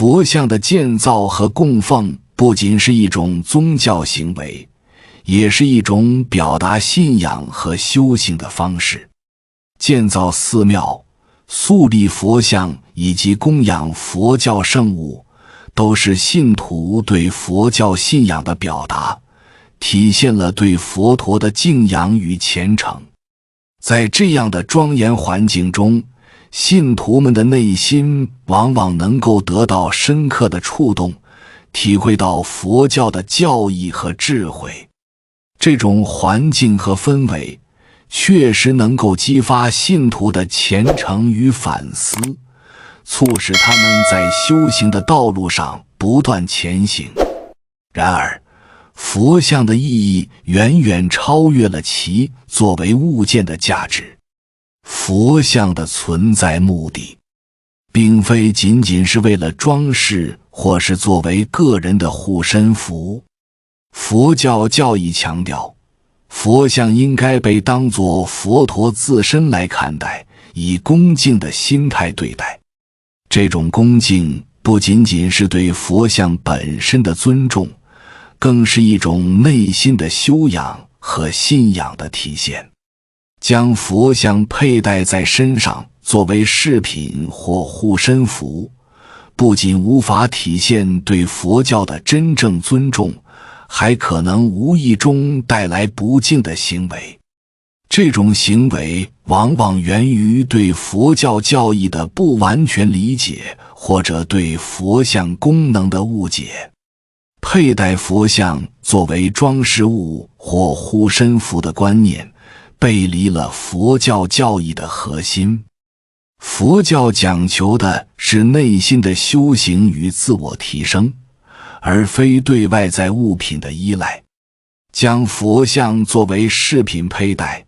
佛像的建造和供奉不仅是一种宗教行为，也是一种表达信仰和修行的方式。建造寺庙、肃立佛像以及供养佛教圣物，都是信徒对佛教信仰的表达，体现了对佛陀的敬仰与虔诚。在这样的庄严环境中，信徒们的内心往往能够得到深刻的触动，体会到佛教的教义和智慧。这种环境和氛围确实能够激发信徒的虔诚与反思，促使他们在修行的道路上不断前行。然而，佛像的意义远远超越了其作为物件的价值。佛像的存在目的，并非仅仅是为了装饰或是作为个人的护身符。佛教教义强调，佛像应该被当作佛陀自身来看待，以恭敬的心态对待。这种恭敬不仅仅是对佛像本身的尊重，更是一种内心的修养和信仰的体现。将佛像佩戴在身上作为饰品或护身符，不仅无法体现对佛教的真正尊重，还可能无意中带来不敬的行为。这种行为往往源于对佛教教义的不完全理解，或者对佛像功能的误解。佩戴佛像作为装饰物或护身符的观念，背离了佛教教义的核心。佛教讲求的是内心的修行与自我提升，而非对外在物品的依赖。将佛像作为饰品佩戴，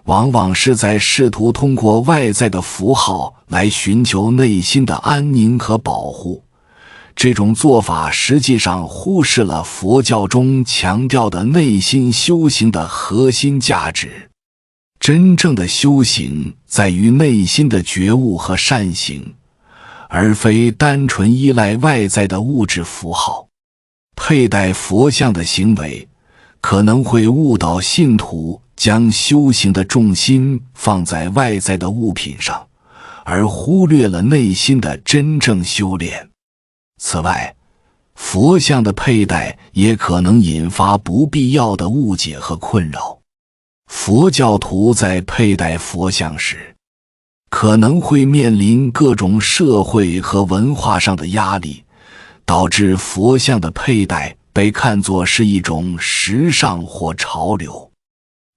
往往是在试图通过外在的符号来寻求内心的安宁和保护。这种做法实际上忽视了佛教中强调的内心修行的核心价值。真正的修行在于内心的觉悟和善行，而非单纯依赖外在的物质符号。佩戴佛像的行为可能会误导信徒将修行的重心放在外在的物品上，而忽略了内心的真正修炼。此外，佛像的佩戴也可能引发不必要的误解和困扰。佛教徒在佩戴佛像时，可能会面临各种社会和文化上的压力，导致佛像的佩戴被看作是一种时尚或潮流。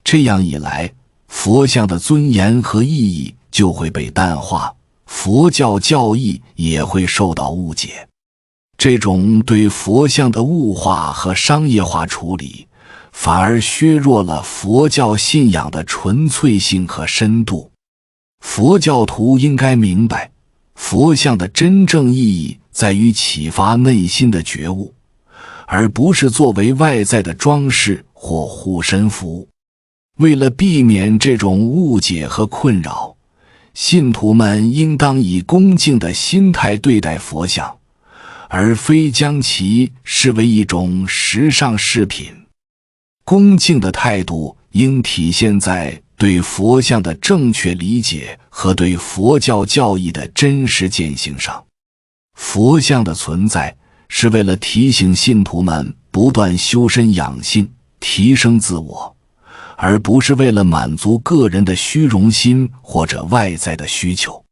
这样一来，佛像的尊严和意义就会被淡化，佛教教义也会受到误解。这种对佛像的物化和商业化处理，反而削弱了佛教信仰的纯粹性和深度。佛教徒应该明白，佛像的真正意义在于启发内心的觉悟，而不是作为外在的装饰或护身符。为了避免这种误解和困扰，信徒们应当以恭敬的心态对待佛像，而非将其视为一种时尚饰品。恭敬的态度应体现在对佛像的正确理解和对佛教教义的真实践行上。佛像的存在是为了提醒信徒们不断修身养性，提升自我，而不是为了满足个人的虚荣心或者外在的需求。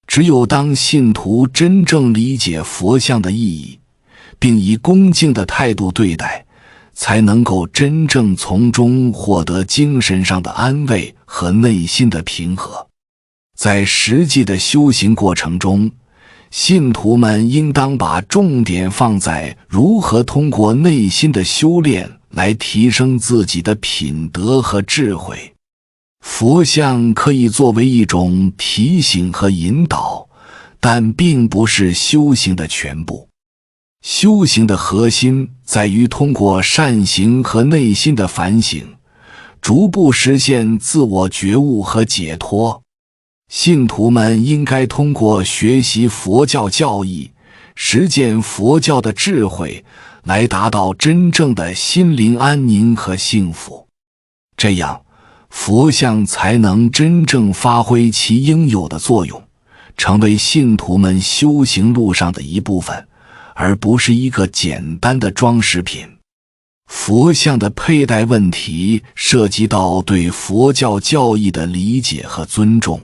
只有当信徒真正理解佛像的意义，并以恭敬的态度对待，才能够真正从中获得精神上的安慰和内心的平和。在实际的修行过程中，信徒们应当把重点放在如何通过内心的修炼来提升自己的品德和智慧。佛像可以作为一种提醒和引导，但并不是修行的全部。修行的核心在于通过善行和内心的反省，逐步实现自我觉悟和解脱。信徒们应该通过学习佛教教义，实践佛教的智慧，来达到真正的心灵安宁和幸福。这样，佛像才能真正发挥其应有的作用，成为信徒们修行路上的一部分，而不是一个简单的装饰品。佛像的佩戴问题涉及到对佛教教义的理解和尊重。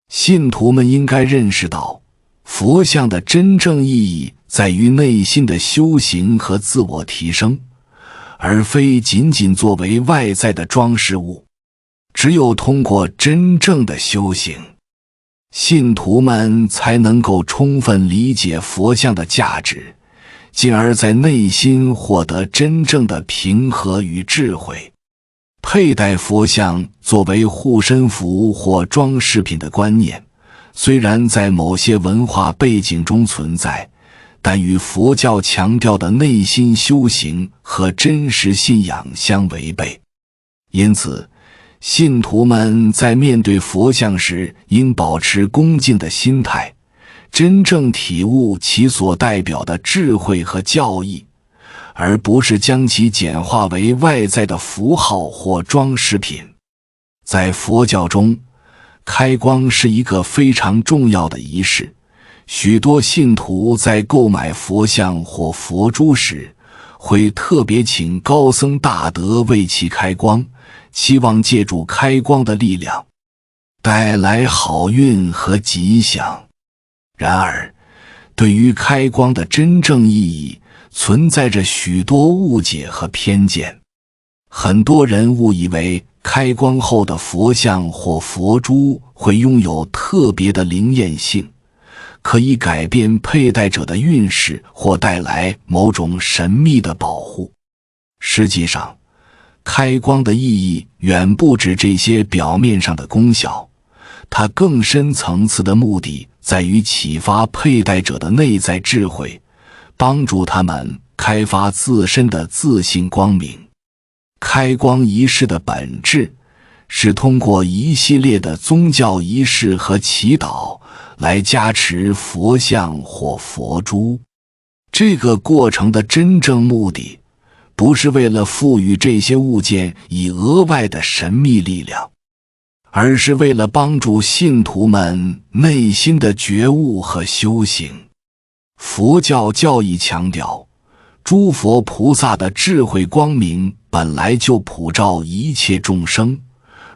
信徒们应该认识到，佛像的真正意义在于内心的修行和自我提升，而非仅仅作为外在的装饰物。只有通过真正的修行，信徒们才能够充分理解佛像的价值，进而在内心获得真正的平和与智慧。佩戴佛像作为护身符或装饰品的观念，虽然在某些文化背景中存在，但与佛教强调的内心修行和真实信仰相违背。因此，信徒们在面对佛像时应保持恭敬的心态，真正体悟其所代表的智慧和教义，而不是将其简化为外在的符号或装饰品。在佛教中，开光是一个非常重要的仪式，许多信徒在购买佛像或佛珠时，会特别请高僧大德为其开光，期望借助开光的力量带来好运和吉祥。然而，对于开光的真正意义，存在着许多误解和偏见。很多人误以为开光后的佛像或佛珠会拥有特别的灵验性，可以改变佩戴者的运势或带来某种神秘的保护。实际上，开光的意义远不止这些表面上的功效，它更深层次的目的在于启发佩戴者的内在智慧，帮助他们开发自身的自信光明。开光仪式的本质是通过一系列的宗教仪式和祈祷来加持佛像或佛珠。这个过程的真正目的，不是为了赋予这些物件以额外的神秘力量，而是为了帮助信徒们内心的觉悟和修行。佛教教义强调，诸佛菩萨的智慧光明本来就普照一切众生，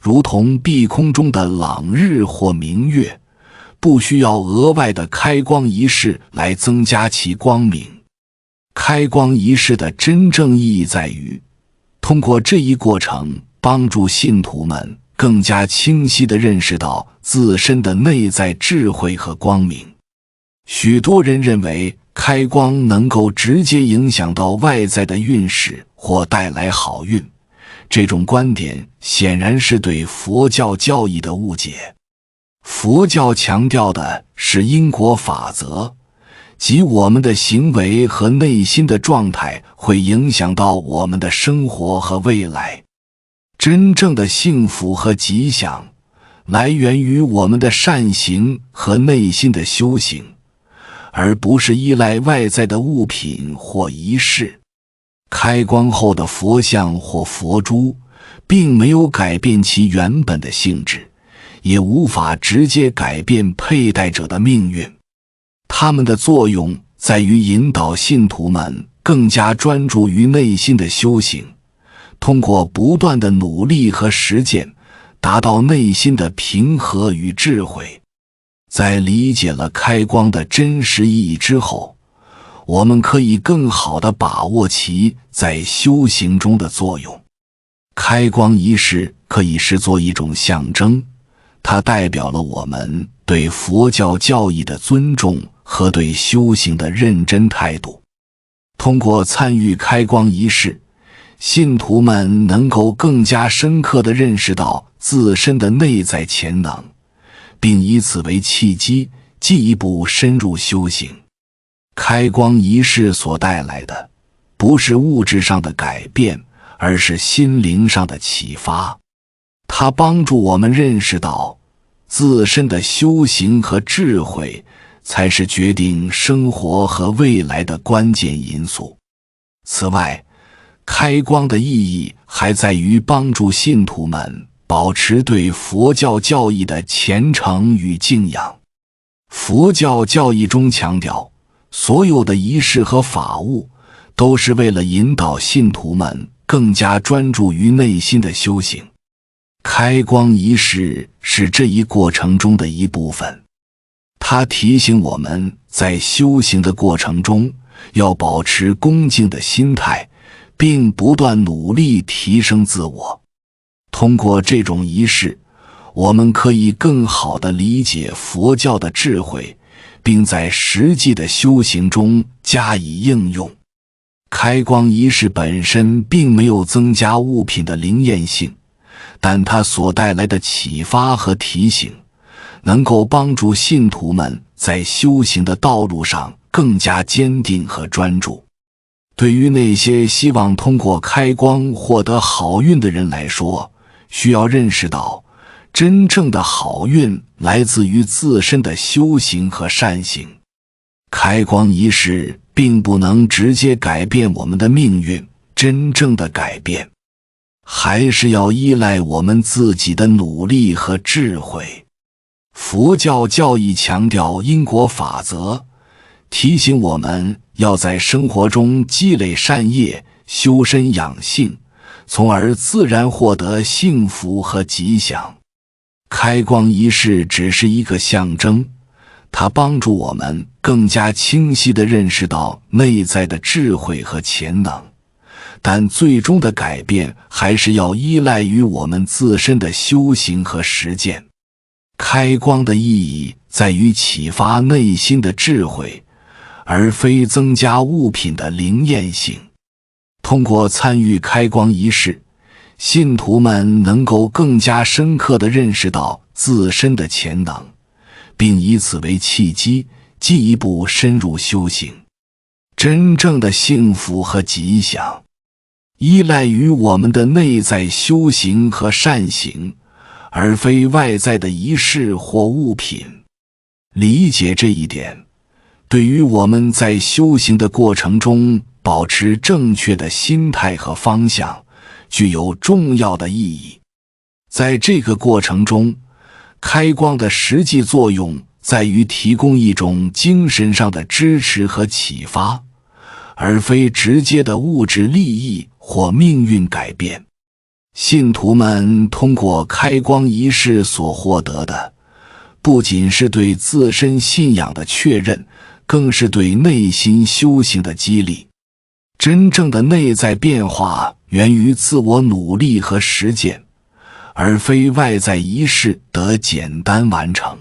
如同碧空中的朗日或明月，不需要额外的开光仪式来增加其光明。开光仪式的真正意义在于，通过这一过程帮助信徒们更加清晰地认识到自身的内在智慧和光明。许多人认为开光能够直接影响到外在的运势或带来好运，这种观点显然是对佛教教义的误解。佛教强调的是因果法则，即我们的行为和内心的状态会影响到我们的生活和未来。真正的幸福和吉祥来源于我们的善行和内心的修行，而不是依赖外在的物品或仪式。开光后的佛像或佛珠并没有改变其原本的性质，也无法直接改变佩戴者的命运。它们的作用在于引导信徒们更加专注于内心的修行，通过不断的努力和实践，达到内心的平和与智慧。在理解了开光的真实意义之后，我们可以更好地把握其在修行中的作用。开光仪式可以视作一种象征，它代表了我们对佛教教义的尊重和对修行的认真态度。通过参与开光仪式，信徒们能够更加深刻地认识到自身的内在潜能，并以此为契机，进一步深入修行。开光仪式所带来的，不是物质上的改变，而是心灵上的启发。它帮助我们认识到，自身的修行和智慧才是决定生活和未来的关键因素。此外，开光的意义还在于帮助信徒们保持对佛教教义的虔诚与敬仰。佛教教义中强调，所有的仪式和法务都是为了引导信徒们更加专注于内心的修行。开光仪式是这一过程中的一部分，它提醒我们在修行的过程中要保持恭敬的心态，并不断努力提升自我。通过这种仪式，我们可以更好地理解佛教的智慧，并在实际的修行中加以应用。开光仪式本身并没有增加物品的灵验性，但它所带来的启发和提醒，能够帮助信徒们在修行的道路上更加坚定和专注。对于那些希望通过开光获得好运的人来说，需要认识到，真正的好运来自于自身的修行和善行。开光仪式并不能直接改变我们的命运，真正的改变还是要依赖我们自己的努力和智慧。佛教教义强调因果法则，提醒我们要在生活中积累善业，修身养性，从而自然获得幸福和吉祥。开光仪式只是一个象征，它帮助我们更加清晰地认识到内在的智慧和潜能，但最终的改变还是要依赖于我们自身的修行和实践。开光的意义在于启发内心的智慧，而非增加物品的灵验性。通过参与开光仪式，信徒们能够更加深刻地认识到自身的潜能，并以此为契机，进一步深入修行。真正的幸福和吉祥，依赖于我们的内在修行和善行，而非外在的仪式或物品。理解这一点，对于我们在修行的过程中保持正确的心态和方向，具有重要的意义。在这个过程中，开光的实际作用在于提供一种精神上的支持和启发，而非直接的物质利益或命运改变。信徒们通过开光仪式所获得的，不仅是对自身信仰的确认，更是对内心修行的激励。真正的内在变化源于自我努力和实践，而非外在仪式得简单完成。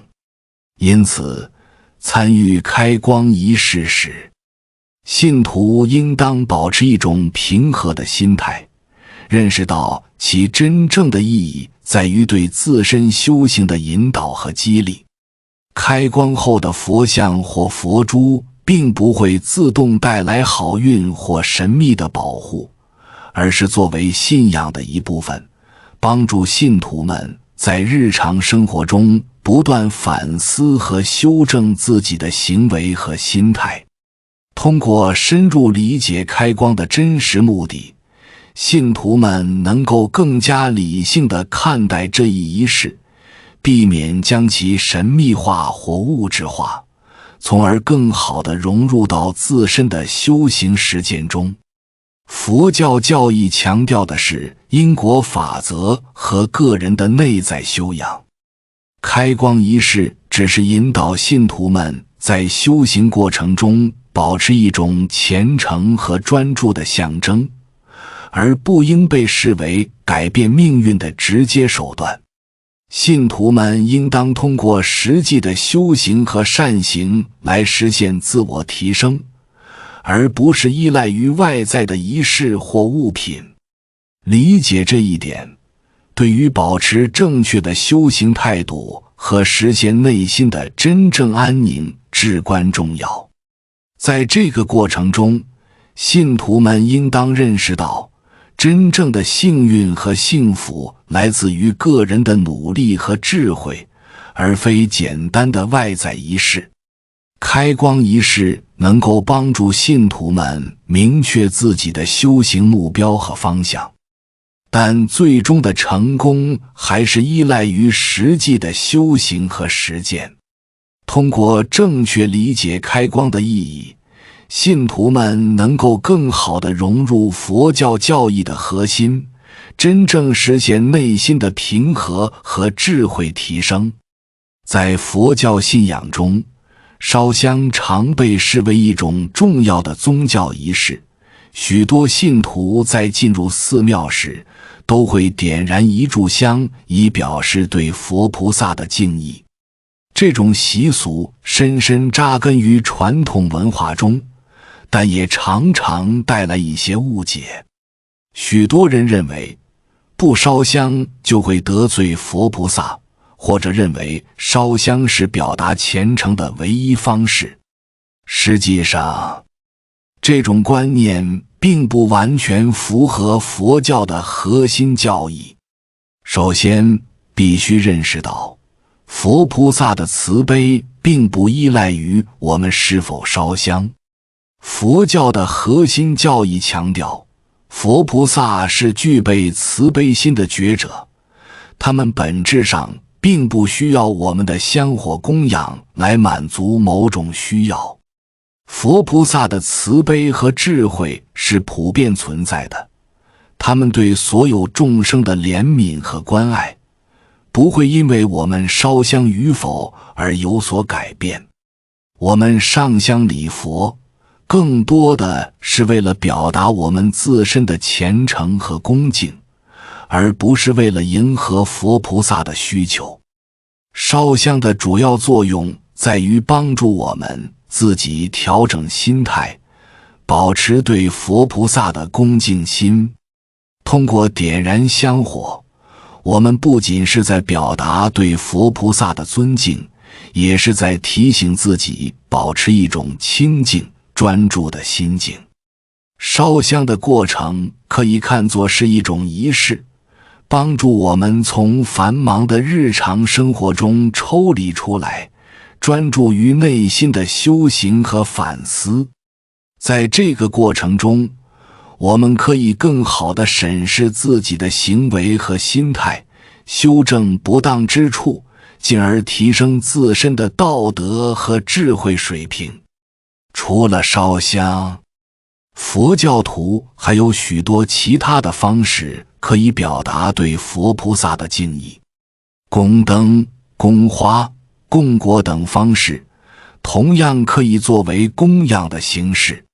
因此，参与开光仪式时，信徒应当保持一种平和的心态，认识到其真正的意义在于对自身修行的引导和激励。开光后的佛像或佛珠并不会自动带来好运或神秘的保护，而是作为信仰的一部分，帮助信徒们在日常生活中不断反思和修正自己的行为和心态。通过深入理解开光的真实目的，信徒们能够更加理性地看待这一仪式，避免将其神秘化或物质化，从而更好地融入到自身的修行实践中。佛教教义强调的是因果法则和个人的内在修养。开光仪式只是引导信徒们在修行过程中保持一种虔诚和专注的象征，而不应被视为改变命运的直接手段。信徒们应当通过实际的修行和善行来实现自我提升，而不是依赖于外在的仪式或物品。理解这一点，对于保持正确的修行态度和实现内心的真正安宁至关重要。在这个过程中，信徒们应当认识到，真正的幸运和幸福来自于个人的努力和智慧，而非简单的外在仪式。开光仪式能够帮助信徒们明确自己的修行目标和方向，但最终的成功还是依赖于实际的修行和实践。通过正确理解开光的意义，信徒们能够更好地融入佛教教义的核心，真正实现内心的平和和智慧提升。在佛教信仰中，烧香常被视为一种重要的宗教仪式，许多信徒在进入寺庙时都会点燃一炷香，以表示对佛菩萨的敬意。这种习俗深深扎根于传统文化中，但也常常带来一些误解。许多人认为不烧香就会得罪佛菩萨，或者认为烧香是表达虔诚的唯一方式。实际上，这种观念并不完全符合佛教的核心教义。首先，必须认识到，佛菩萨的慈悲并不依赖于我们是否烧香。佛教的核心教义强调，佛菩萨是具备慈悲心的觉者，他们本质上并不需要我们的香火供养来满足某种需要。佛菩萨的慈悲和智慧是普遍存在的，他们对所有众生的怜悯和关爱，不会因为我们烧香与否而有所改变。我们上香礼佛，更多的是为了表达我们自身的虔诚和恭敬，而不是为了迎合佛菩萨的需求。烧香的主要作用在于帮助我们自己调整心态，保持对佛菩萨的恭敬心。通过点燃香火，我们不仅是在表达对佛菩萨的尊敬，也是在提醒自己保持一种清静专注的心境。烧香的过程可以看作是一种仪式，帮助我们从繁忙的日常生活中抽离出来，专注于内心的修行和反思。在这个过程中，我们可以更好地审视自己的行为和心态，修正不当之处，进而提升自身的道德和智慧水平。除了烧香，佛教徒还有许多其他的方式可以表达对佛菩萨的敬意。供灯、供花、供果等方式同样可以作为供养的形式。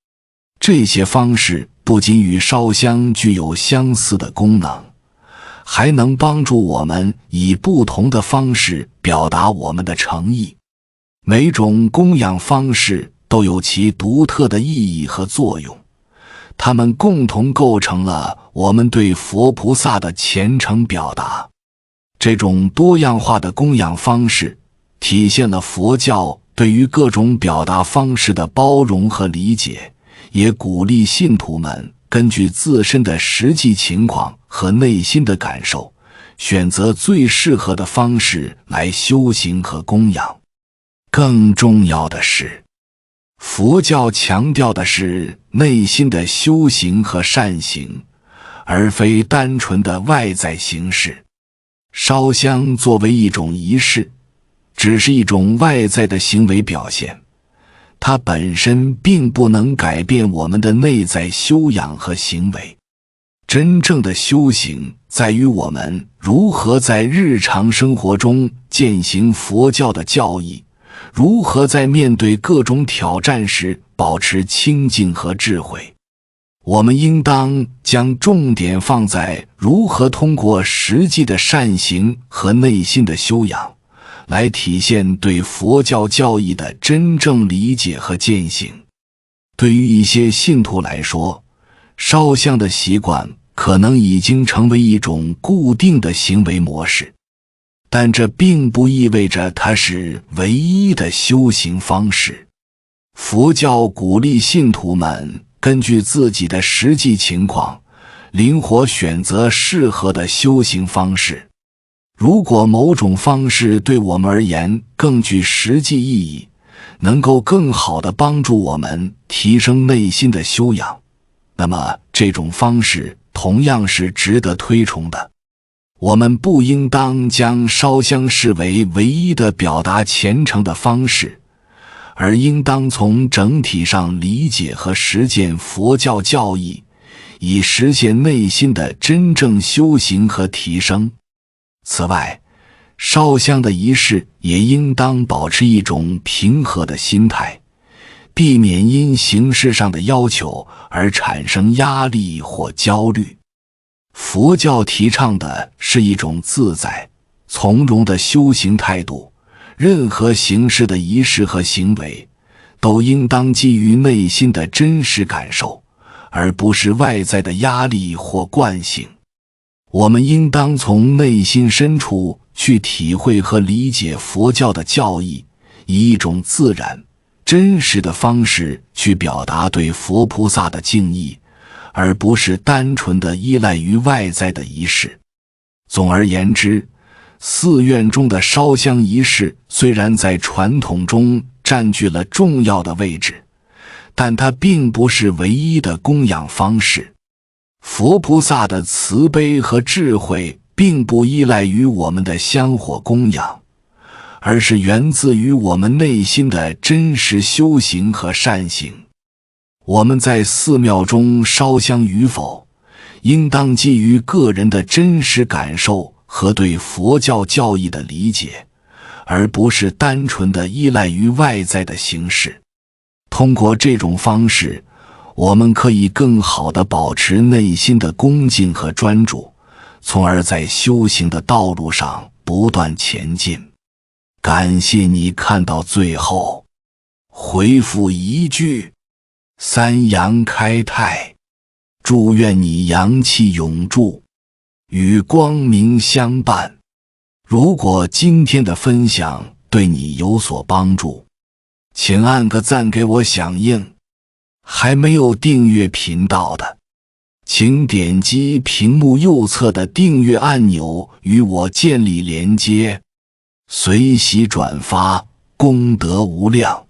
这些方式不仅与烧香具有相似的功能，还能帮助我们以不同的方式表达我们的诚意。每种供养方式都有其独特的意义和作用，它们共同构成了我们对佛菩萨的虔诚表达。这种多样化的供养方式体现了佛教对于各种表达方式的包容和理解，也鼓励信徒们根据自身的实际情况和内心的感受，选择最适合的方式来修行和供养。更重要的是，佛教强调的是内心的修行和善行，而非单纯的外在形式。烧香作为一种仪式，只是一种外在的行为表现，它本身并不能改变我们的内在修养和行为。真正的修行在于我们如何在日常生活中践行佛教的教义，如何在面对各种挑战时保持清静和智慧。我们应当将重点放在如何通过实际的善行和内心的修养，来体现对佛教教义的真正理解和践行。对于一些信徒来说，烧香的习惯可能已经成为一种固定的行为模式，但这并不意味着它是唯一的修行方式。佛教鼓励信徒们根据自己的实际情况，灵活选择适合的修行方式。如果某种方式对我们而言更具实际意义，能够更好地帮助我们提升内心的修养，那么这种方式同样是值得推崇的。我们不应当将烧香视为唯一的表达虔诚的方式，而应当从整体上理解和实践佛教教义，以实现内心的真正修行和提升。此外，烧香的仪式也应当保持一种平和的心态，避免因形式上的要求而产生压力或焦虑。佛教提倡的是一种自在、从容的修行态度，任何形式的仪式和行为都应当基于内心的真实感受，而不是外在的压力或惯性。我们应当从内心深处去体会和理解佛教的教义，以一种自然、真实的方式去表达对佛菩萨的敬意，而不是单纯地依赖于外在的仪式。总而言之，寺院中的烧香仪式虽然在传统中占据了重要的位置，但它并不是唯一的供养方式。佛菩萨的慈悲和智慧并不依赖于我们的香火供养，而是源自于我们内心的真实修行和善行。我们在寺庙中烧香与否，应当基于个人的真实感受和对佛教教义的理解，而不是单纯地依赖于外在的形式。通过这种方式，我们可以更好地保持内心的恭敬和专注，从而在修行的道路上不断前进。感谢你看到最后，回复一句三阳开泰，祝愿你阳气永驻，与光明相伴。如果今天的分享对你有所帮助，请按个赞给我响应。还没有订阅频道的，请点击屏幕右侧的订阅按钮与我建立连接，随喜转发，功德无量。